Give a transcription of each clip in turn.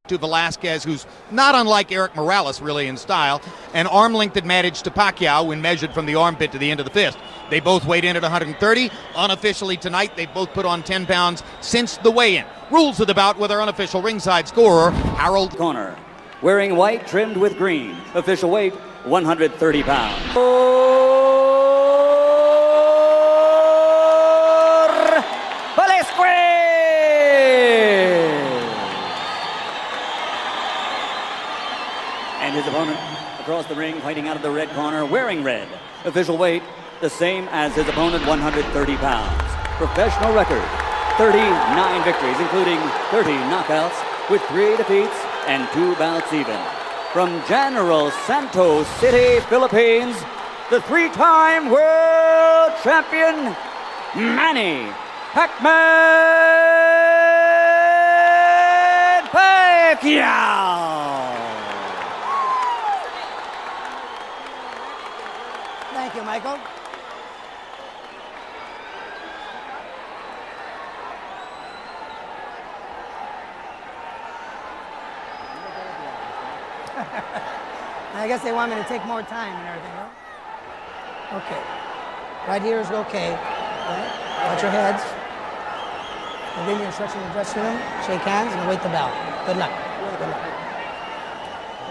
to Velasquez, who's not unlike Erik Morales, really, in style. An arm-length advantage to Pacquiao when measured from the armpit to the end of the fist. They both weighed in at 130. Unofficially tonight, they've both put on 10 pounds since the weigh-in. Rules of the bout with our unofficial ringside scorer, Harold. Corner, wearing white trimmed with green. Official weight, 130 pounds. And his opponent across the ring, fighting out of the red corner, wearing red. Official weight, the same as his opponent, 130 pounds. Professional record, 39 victories, including 30 knockouts, with 3 defeats and 2 bouts even. From General Santos City, Philippines, the 3-time world champion, Manny Pacquiao! Thank you, Michael. I guess they want me to take more time and everything, huh? Okay. Right here is okay. Right? Watch your heads. And then your instruction in the dressing room. Shake hands and await the bell. Good luck. Good luck.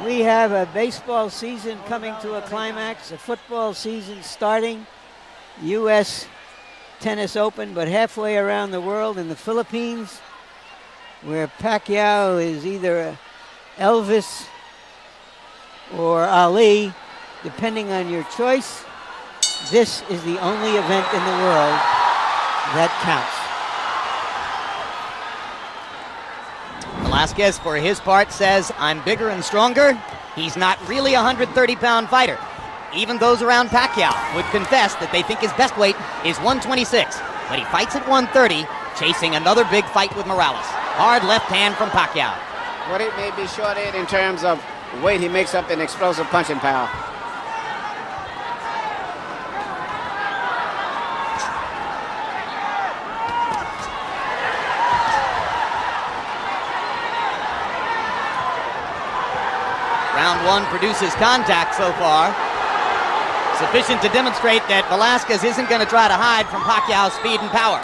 We have a baseball season coming to a climax, a football season starting, U.S. Tennis Open, but halfway around the world in the Philippines, where Pacquiao is either Elvis or Ali, depending on your choice. This is the only event in the world that counts. Velasquez, for his part, says, I'm bigger and stronger. He's not really a 130-pound fighter. Even those around Pacquiao would confess that they think his best weight is 126. But he fights at 130, chasing another big fight with Morales. Hard left hand from Pacquiao. What it may be short in terms of weight, he makes up an explosive punching power. Round one produces contact so far. Sufficient to demonstrate that Velasquez isn't going to try to hide from Pacquiao's speed and power.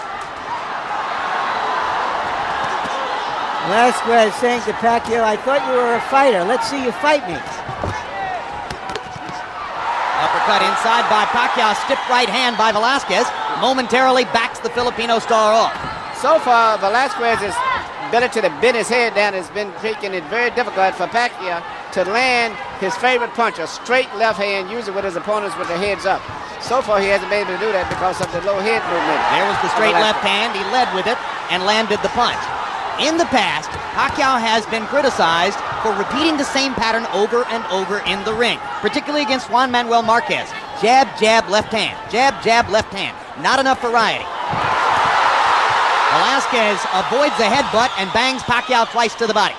Velasquez saying to Pacquiao, I thought you were a fighter. Let's see you fight me. Uppercut inside by Pacquiao. Stiff right hand by Velasquez. Momentarily backs the Filipino star off. So far, Velasquez's ability to bend his head down has been making it very difficult for Pacquiao to land his favorite punch, a straight left hand, usually with his opponents with their heads up. So far, he hasn't been able to do that because of the low head movement. There was the straight left hand. He led with it and landed the punch. In the past, Pacquiao has been criticized for repeating the same pattern over and over in the ring, particularly against Juan Manuel Marquez. Jab, jab, left hand. Jab, jab, left hand. Not enough variety. Velasquez avoids a headbutt and bangs Pacquiao twice to the body.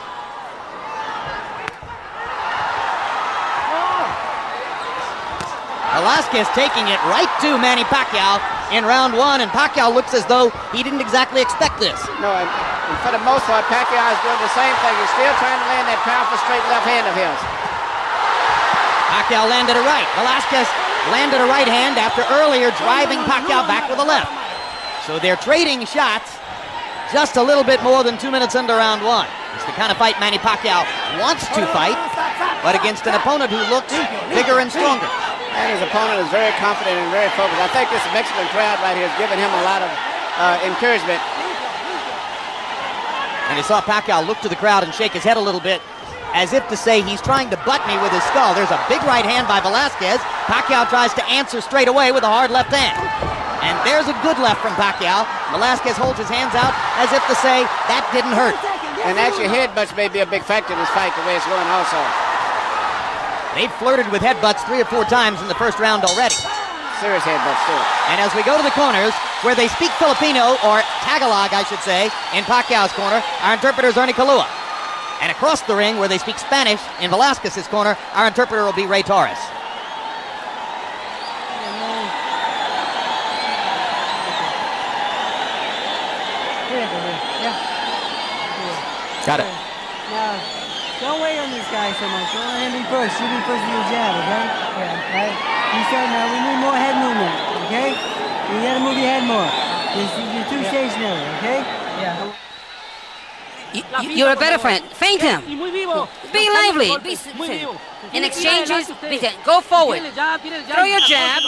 Velasquez taking it right to Manny Pacquiao in round one, and Pacquiao looks as though he didn't exactly expect this. No, and for the most part, Pacquiao is doing the same thing. He's still trying to land that powerful straight left hand of his. Pacquiao landed a right. Velasquez landed a right hand after earlier driving Pacquiao back with a left. So they're trading shots just a little bit more than 2 minutes into round one. It's the kind of fight Manny Pacquiao wants to fight, but against an opponent who looks bigger and stronger. And his opponent is very confident and very focused. I think this Mexican crowd right here is giving him a lot of encouragement. And you saw Pacquiao look to the crowd and shake his head a little bit, as if to say he's trying to butt me with his skull. There's a big right hand by Velasquez. Pacquiao tries to answer straight away with a hard left hand. And there's a good left from Pacquiao. Velasquez holds his hands out as if to say, that didn't hurt. And actually, headbutts may be a big factor in this fight, the way it's going also. They've flirted with headbutts 3 or 4 times in the first round already. Serious headbutts, too. And as we go to the corners, where they speak Filipino, or Tagalog, I should say, in Pacquiao's corner, our interpreter is Ernie Kalua. And across the ring, where they speak Spanish, in Velasquez's corner, our interpreter will be Ray Torres. Got it. Don't wait on this guy so much. Don't let him be first. You be first with your jab, okay? Yeah. Right? You said now we need more head movement, okay? You gotta move your head more. You're too stationary, okay? Yeah. You're a better friend. Feint him. Be lively. In exchanges, go forward. Throw your jab.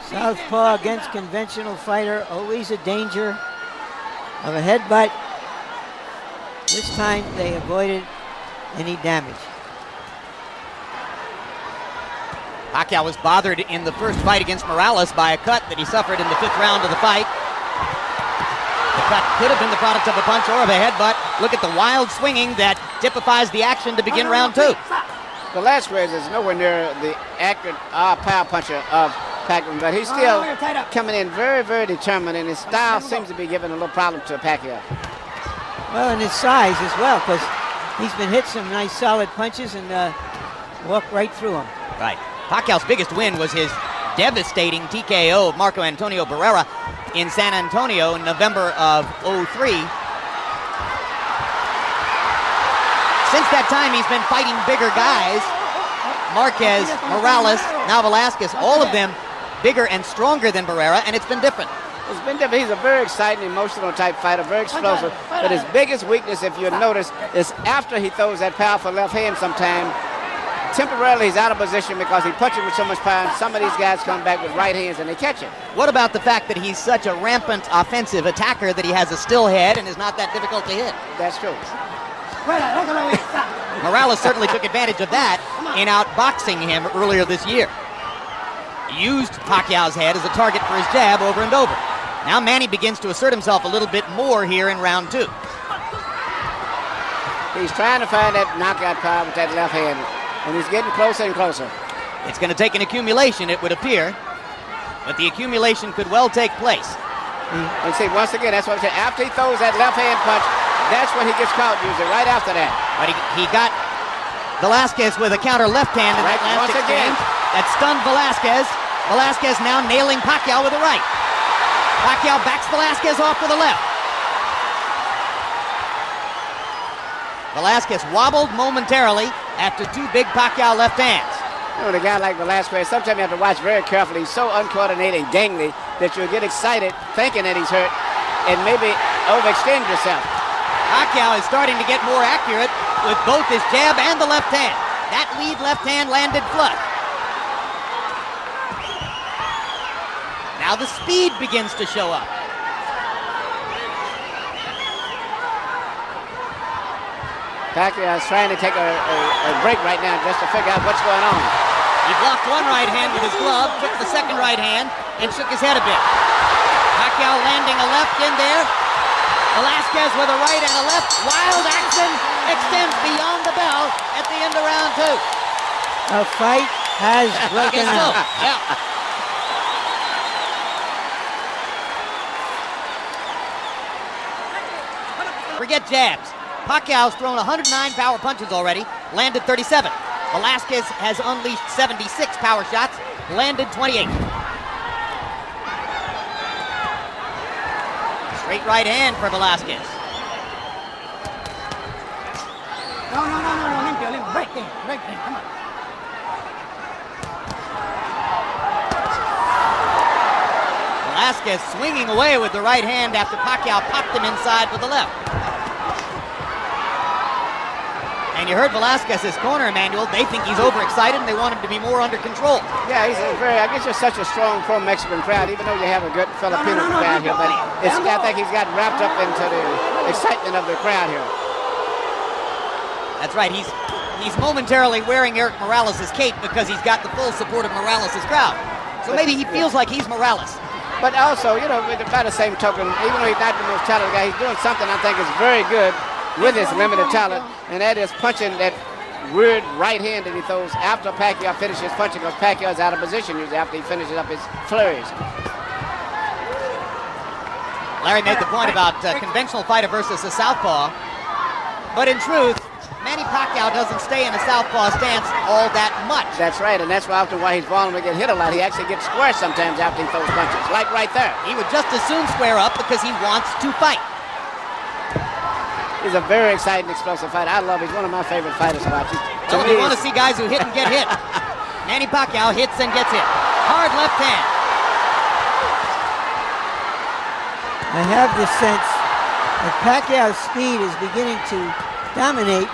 Southpaw against conventional fighter, always a danger of a headbutt. This time they avoided any damage. Pacquiao was bothered in the first fight against Morales by a cut that he suffered in the 5th round of the fight. The cut could have been the product of a punch or of a headbutt. Look at the wild swinging that typifies the action to begin round 2. Velasquez is nowhere near the accurate power puncher of Pacquiao, but he's still coming in very, very determined, and his style seems to be giving a little problem to Pacquiao. Well, and his size as well, because he's been hit some nice solid punches and walked right through them. Right. Pacquiao's biggest win was his devastating TKO of Marco Antonio Barrera in San Antonio in November of '03. Since that time, he's been fighting bigger guys. Marquez, Morales, now Velasquez, all of them bigger and stronger than Barrera, and it's been different. It's been different. He's a very exciting, emotional type fighter, very explosive. But his biggest weakness, if you notice, is after he throws that powerful left hand sometime, temporarily he's out of position because he punches with so much power, and some of these guys come back with right hands and they catch him. What about the fact that he's such a rampant offensive attacker that he has a still head and is not that difficult to hit? That's true. Morales certainly took advantage of that in outboxing him earlier this year. Used Pacquiao's head as a target for his jab over and over. Now Manny begins to assert himself a little bit more here in round 2. He's trying to find that knockout power with that left hand, and he's getting closer and closer. It's going to take an accumulation, it would appear, but the accumulation could well take place. And see, once again, that's what I'm saying. After he throws that left hand punch, that's when he gets caught usually, right after that. But he got Velasquez with a counter left hand in that last exchange. That stunned Velasquez. Velasquez now nailing Pacquiao with a right. Pacquiao backs Velasquez off to the left. Velasquez wobbled momentarily after 2 big Pacquiao left hands. You know, with a guy like Velasquez, sometimes you have to watch very carefully. He's so uncoordinated and gangly that you'll get excited thinking that he's hurt and maybe overextend yourself. Pacquiao is starting to get more accurate with both his jab and the left hand. That lead left hand landed flush. Now the speed begins to show up. Pacquiao is trying to take a break right now just to figure out what's going on. He blocked one right hand with his glove, took the second right hand, and shook his head a bit. Pacquiao landing a left in there. Velasquez with a right and a left. Wild action extends beyond the bell at the end of round 2. A fight has broken out. Yeah. Forget jabs. Pacquiao's thrown 109 power punches already, landed 37. Velasquez has unleashed 76 power shots, landed 28. Straight right hand for Velasquez. No, limpio, break in, come on. Velasquez swinging away with the right hand after Pacquiao popped him inside with the left. And you heard Velasquez's corner, Emmanuel. They think he's overexcited and they want him to be more under control. Yeah, he's I guess you're such a strong pro-Mexican crowd, even though you have a good Filipino crowd here. But I think he's gotten wrapped up into the excitement of the crowd here. That's right. He's momentarily wearing Erik Morales' cape because he's got the full support of Morales' crowd. So maybe he feels like he's Morales. But also, you know, by the same token, even though he's not the most talented guy, he's doing something I think is very good with his limited talent, and that is punching that weird right hand that he throws after Pacquiao finishes punching, because Pacquiao is out of position usually after he finishes up his flurries. Larry made the point about conventional fighter versus a southpaw, but in truth, Manny Pacquiao doesn't stay in a southpaw stance all that much. That's right, and that's often why he's vulnerable to get hit a lot. He actually gets square sometimes after he throws punches, like right there. He would just as soon square up because he wants to fight. He's a very exciting, explosive fighter. I love him. He's one of my favorite fighters to watch. Well, if you want to see guys who hit and get hit, Manny Pacquiao hits and gets hit. Hard left hand. I have the sense that Pacquiao's speed is beginning to dominate,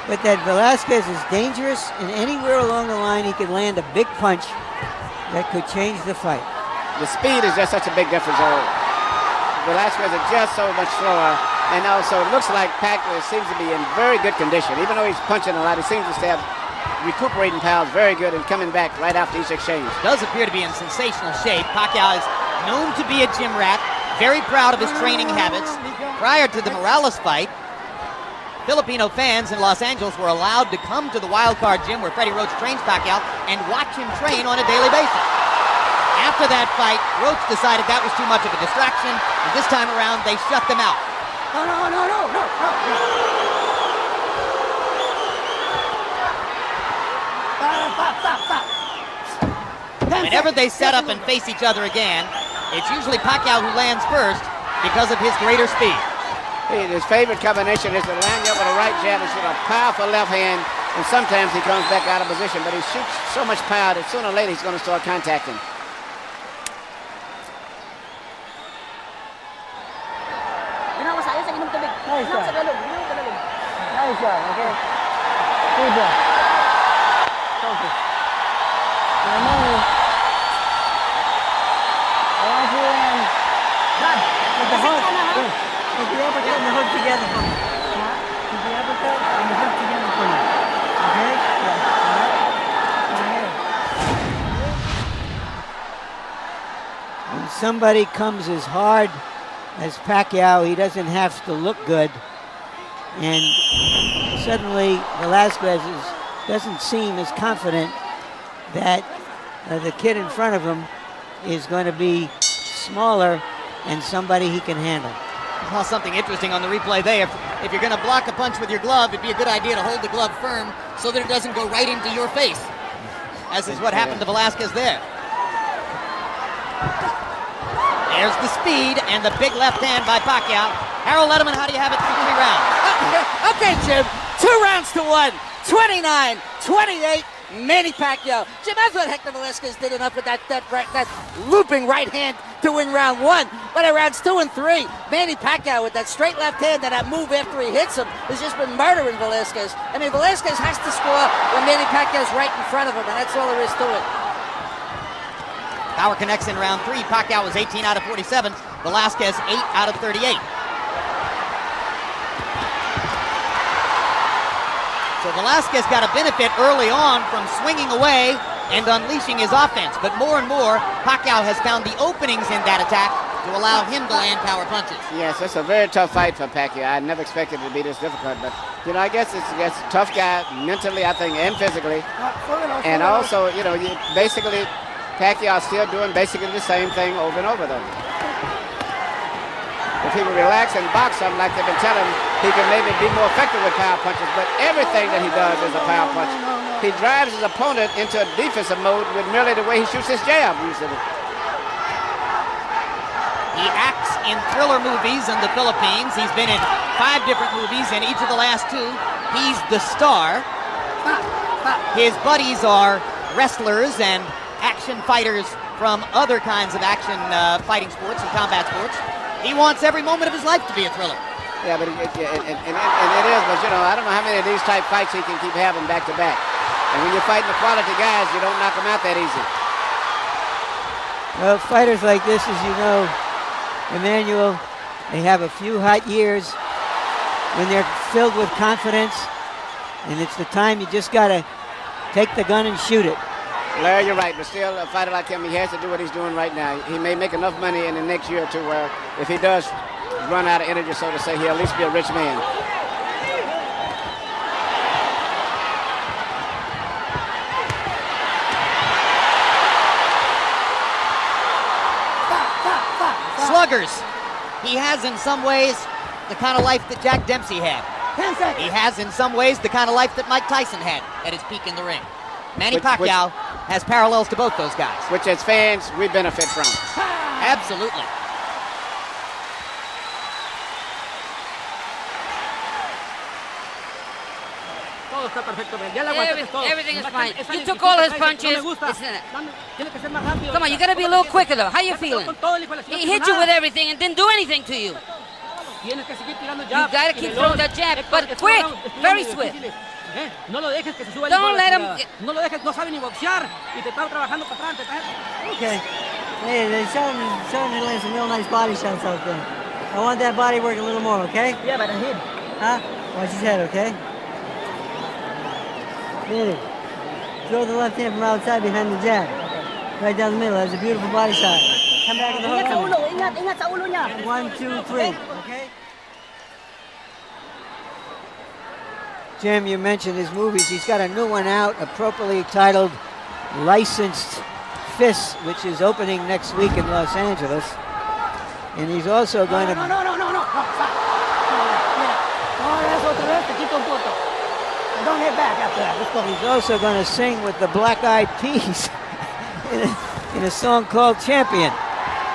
but that Velasquez is dangerous, and anywhere along the line he could land a big punch that could change the fight. The speed is just such a big difference. Velasquez is just so much slower, and also it looks like Pacquiao seems to be in very good condition. Even though he's punching a lot, he seems to have recuperating powers very good and coming back right after each exchange. Does appear to be in sensational shape. Pacquiao is known to be a gym rat, very proud of his training habits. Prior to the Morales fight, Filipino fans in Los Angeles were allowed to come to the Wild Card gym where Freddie Roach trains Pacquiao and watch him train on a daily basis. After that fight, Roach decided that was too much of a distraction, and this time around they shut them out. No. Stop. Whenever they set up and face each other again, it's usually Pacquiao who lands first because of his greater speed. His favorite combination is to land you up with a right jab and shoot a powerful left hand, and sometimes he comes back out of position, but he shoots so much power that sooner or later he's going to start contacting. Nice job, okay? Good job. Focus. Remember, I want you in. With the hook. With the uppercut and the hook together for me. With the uppercut and the hook together for me. Okay? Yeah. When somebody comes as hard as Pacquiao, he doesn't have to look good. And suddenly Velasquez doesn't seem as confident that the kid in front of him is going to be smaller and somebody he can handle. Well, something interesting on the replay there. If you're going to block a punch with your glove, it'd be a good idea to hold the glove firm so that it doesn't go right into your face, as is what happened to Velasquez there. There's the speed and the big left hand by Pacquiao. Harold Letterman, how do you have it through 3 rounds? Okay, Jim. 2 rounds to 1. 29-28. Manny Pacquiao. Jim, I thought Hector Velasquez did enough with that looping right hand to win round 1. But in rounds 2 and 3, Manny Pacquiao with that straight left hand and that move after he hits him has just been murdering Velasquez. I mean, Velasquez has to score when Manny Pacquiao's right in front of him, and that's all there is to it. Power connects in round 3. Pacquiao was 18 out of 47. Velasquez 8 out of 38. So Velasquez got a benefit early on from swinging away and unleashing his offense. But more and more, Pacquiao has found the openings in that attack to allow him to land power punches. Yes, it's a very tough fight for Pacquiao. I never expected it to be this difficult, but I guess it's a tough guy mentally, I think, and physically. And also, basically, Pacquiao still doing basically the same thing over and over, though. If he would relax and box him like they've been telling him, he could maybe be more effective with power punches, but everything that he does is a power punch. He drives his opponent into a defensive mode with merely the way he shoots his jab, usually. He acts in thriller movies in the Philippines. He's been in 5 different movies, and each of the last 2, he's the star. His buddies are wrestlers and action fighters from other kinds of action fighting sports and combat sports. He wants every moment of his life to be a thriller. Yeah, but it is, but I don't know how many of these type fights he can keep having back to back. And when you're fighting the quality guys, you don't knock them out that easy. Well, fighters like this, as you know, Emmanuel, they have a few hot years when they're filled with confidence, and it's the time you just got to take the gun and shoot it. Larry, you're right, but still, a fighter like him, he has to do what he's doing right now. He may make enough money in the next year or two where if he does run out of energy, so to say, he'll at least be a rich man. Sluggers. He has in some ways the kind of life that Jack Dempsey had. 10 seconds. He has in some ways the kind of life that Mike Tyson had at his peak in the ring. Manny Pacquiao has parallels to both those guys. Which as fans, we benefit from. Absolutely. Everything is fine. You took all his punches. Come on, you gotta be a little quicker though. How you feeling? He hit you with everything and didn't do anything to you. You gotta keep throwing that jab, but quick, very swift. Don't let him. Okay. Hey, they're starting to land some real nice body shots out there. I want that body work a little more, okay? Yeah, but I hit. Huh? Watch his head, okay? Hit it. Throw the left hand from outside behind the jab. Right down the middle. That's a beautiful body shot. Come back in the hook. Ingat sa ulo niya. 1, 2, 3. Okay? Jim, you mentioned his movies. He's got a new one out, appropriately titled Licensed Fists, which is opening next week in Los Angeles. And he's also going to... No. Stop. Ahora es otra vez, te quito un punto. And don't hit back after that. Let's go. He's also going to sing with the Black Eyed Peas in a song called Champion.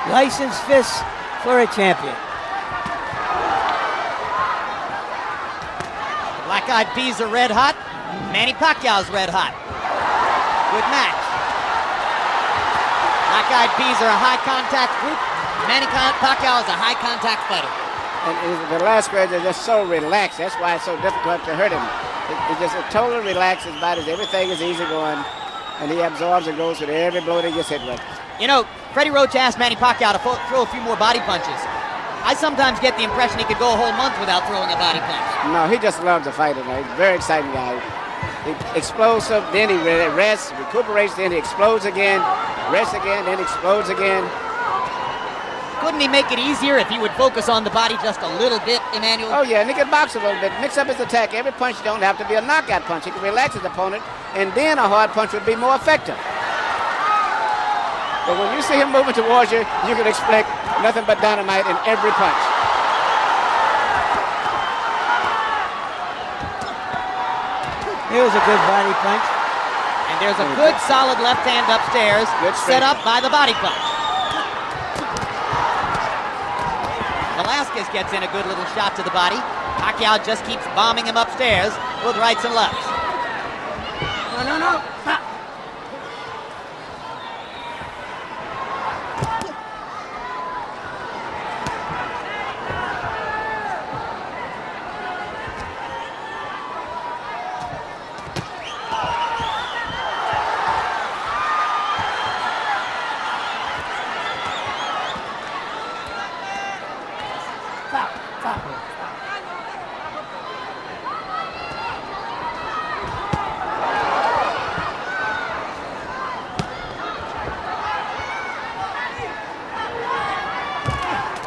Licensed Fists for a Champion. Black Eyed Peas are red hot. Manny Pacquiao's red hot. Good match. Black Eyed Peas are a high contact group. Manny Pacquiao is a high contact fighter. And Velasquez is just so relaxed. That's why it's so difficult to hurt him. It's just totally relaxed. His body, everything is easy going, and he absorbs and goes with every blow that he gets hit with. You know, Freddie Roach asked Manny Pacquiao to throw a few more body punches. I sometimes get the impression he could go a whole month without throwing a body punch. No, he just loves to fight. He's a very exciting guy. He explodes up, then he rests, recuperates, then he explodes again, rests again, then explodes again. Couldn't he make it easier if he would focus on the body just a little bit, Emmanuel? Oh yeah, and he can box a little bit, mix up his attack. Every punch don't have to be a knockout punch. He can relax his opponent, and then a hard punch would be more effective. But when you see him moving towards you, you can expect nothing but dynamite in every punch. Here's a good body punch. And there's a good solid left hand upstairs, set up by the body punch. Velasquez gets in a good little shot to the body. Pacquiao just keeps bombing him upstairs with rights and lefts. No. Stop.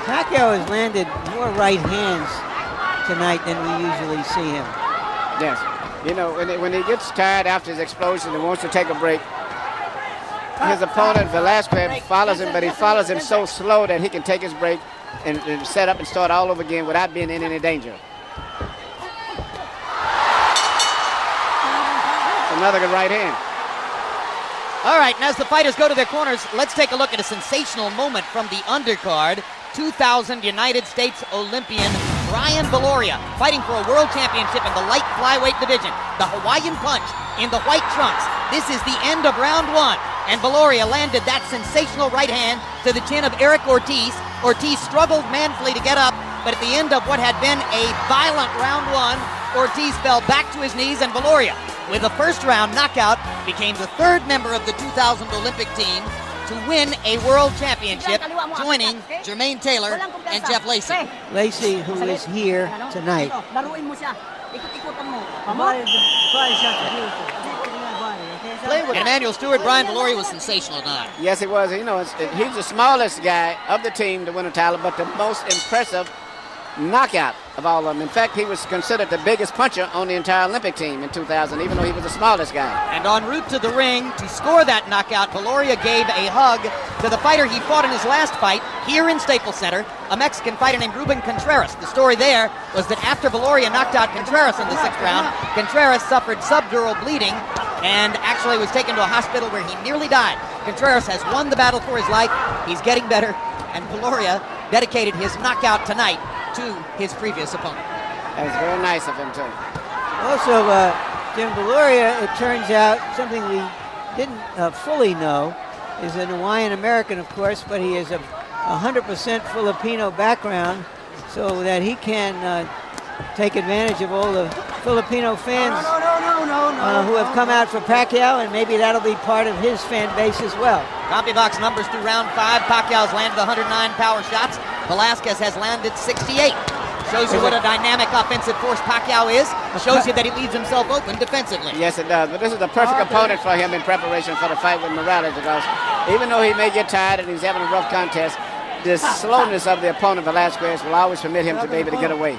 Pacquiao has landed more right hands tonight than we usually see him. Yes. You know, when he gets tired after his explosion and wants to take a break, his opponent, Velasquez, follows him, but he follows him so slow that he can take his break and set up and start all over again without being in any danger. Another good right hand. All right, and as the fighters go to their corners, let's take a look at a sensational moment from the undercard. 2000 United States Olympian Brian Viloria fighting for a world championship in the light flyweight division. The Hawaiian Punch in the white trunks. This is the end of round one, and Viloria landed that sensational right hand to the chin of Eric Ortiz. Ortiz struggled manfully to get up, but at the end of what had been a violent round one, Ortiz fell back to his knees, and Viloria, with a first-round knockout, became the third member of the 2000 Olympic team to win a world championship, joining Jermaine Taylor and Jeff Lacey. Lacey, who is here tonight. And Emmanuel Stewart, Brian Viloria was sensational tonight. Yes, he was. You know, he's the smallest guy of the team to win a title, but the most impressive knockout of all of them. In fact, he was considered the biggest puncher on the entire Olympic team in 2000, even though he was the smallest guy. And en route to the ring to score that knockout, Viloria gave a hug to the fighter he fought in his last fight here in Staples Center, a Mexican fighter named Ruben Contreras. The story there was that after Viloria knocked out Contreras in the 6th round, Contreras suffered subdural bleeding and actually was taken to a hospital where he nearly died. Contreras has won the battle for his life. He's getting better, and Viloria dedicated his knockout tonight to his previous opponent. That was very nice of him, too. Also, Jim Beluria, it turns out, something we didn't fully know, is an Hawaiian American, of course, but he is a 100% Filipino background, so that he can take advantage of all the Filipino fans who have come out for Pacquiao, and maybe that'll be part of his fan base as well. CompuBox numbers through round 5. Pacquiao's landed 109 power shots. Velasquez has landed 68. Shows you what a dynamic offensive force Pacquiao is. Shows you that he leaves himself open defensively. Yes, it does. But this is the perfect opponent for him in preparation for the fight with Morales, because even though he may get tired and he's having a rough contest, the slowness of the opponent, Velasquez, will always permit him to be able to get away.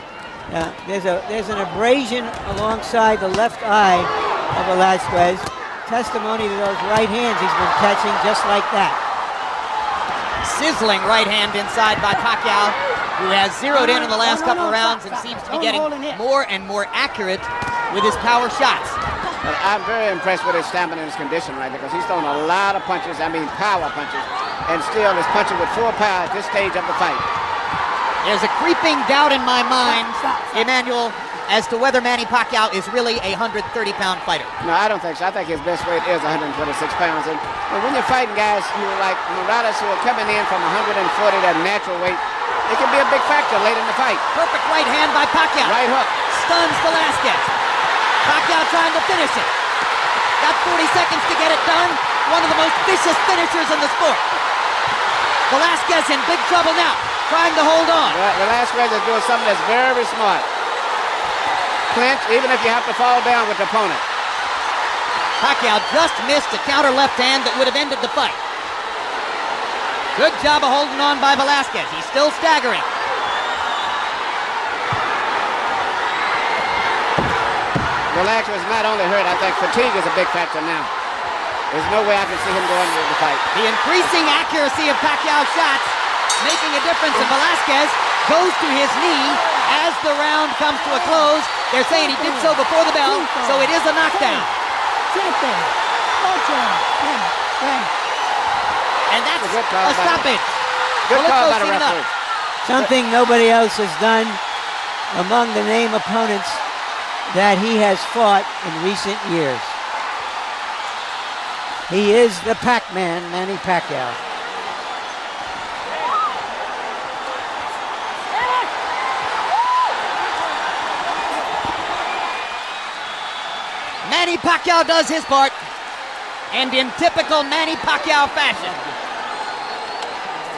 There's an abrasion alongside the left eye of Velasquez. Testimony to those right hands he's been catching just like that. Sizzling right hand inside by Pacquiao, who has zeroed in the last couple of rounds and seems to be getting more and more accurate with his power shots. But I'm very impressed with his stamina and his condition right there, because he's thrown a lot of punches, power punches, and still is punching with full power at this stage of the fight. There's a creeping doubt in my mind, Emmanuel, as to whether Manny Pacquiao is really a 130-pound fighter. No, I don't think so. I think his best weight is 126 pounds. And when you're fighting guys who are like Morales, who are coming in from 140, that natural weight, it can be a big factor late in the fight. Perfect right hand by Pacquiao. Right hook. Stuns Velasquez. Pacquiao trying to finish it. Got 40 seconds to get it done. One of the most vicious finishers in the sport. Velasquez in big trouble now, trying to hold on. Velasquez is doing something that's very smart. Clinch, even if you have to fall down with the opponent. Pacquiao just missed a counter left hand that would have ended the fight. Good job of holding on by Velasquez. He's still staggering. Velasquez is not only hurt, I think fatigue is a big factor now. There's no way I can see him going into the fight. The increasing accuracy of Pacquiao's shots making a difference, and Velasquez goes to his knee as the round comes to a close. They're saying he did so before the bell, so it is a knockdown. And that's a stoppage. Good call by the referee. Something nobody else has done among the name opponents that he has fought in recent years. He is the Pac-Man, Manny Pacquiao. Manny Pacquiao does his part, and in typical Manny Pacquiao fashion,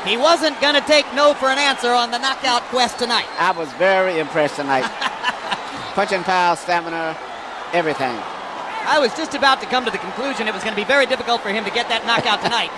he wasn't going to take no for an answer on the knockout quest tonight. I was very impressed tonight. Punching power, stamina, everything. I was just about to come to the conclusion it was going to be very difficult for him to get that knockout tonight.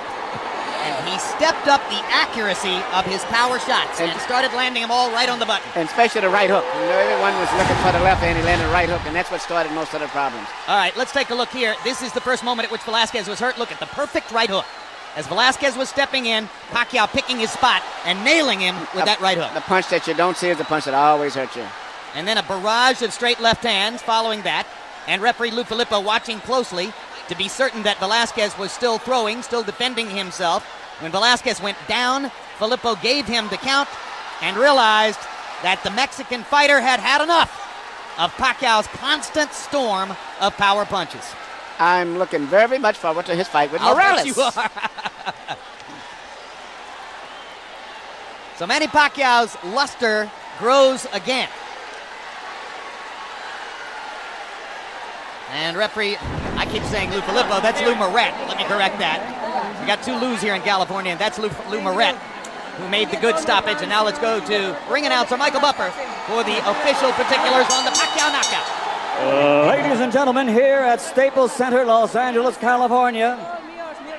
And he stepped up the accuracy of his power shots and started landing them all right on the button. And especially the right hook. You know, everyone was looking for the left hand, he landed the right hook, and that's what started most of the problems. All right, let's take a look here. This is the first moment at which Velasquez was hurt. Look at the perfect right hook. As Velasquez was stepping in, Pacquiao picking his spot and nailing him with that right hook. The punch that you don't see is the punch that always hurts you. And then a barrage of straight left hands following that. And referee Lou Filippo watching closely to be certain that Velasquez was still throwing, still defending himself. When Velasquez went down, Filippo gave him the count and realized that the Mexican fighter had had enough of Pacquiao's constant storm of power punches. I'm looking very much forward to his fight with Morales. You are. So Manny Pacquiao's luster grows again. And referee, I keep saying Lou Filippo, that's Lou Moret. Let me correct that. We got two Lou's here in California, and that's Lou Moret, who made the good stoppage. And now let's go to ring announcer Michael Buffer for the official particulars on the Pacquiao knockout. Ladies and gentlemen, here at Staples Center, Los Angeles, California,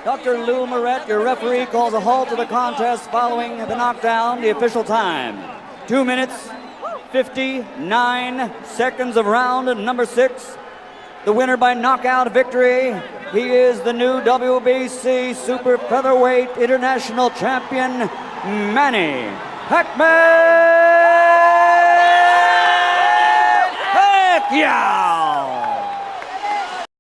Dr. Lou Moret, your referee, calls a halt to the contest following the knockdown. The official time, 2 minutes, 59 seconds of round number 6. The winner by knockout victory, he is the new WBC Super Featherweight International Champion, Manny Pacquiao.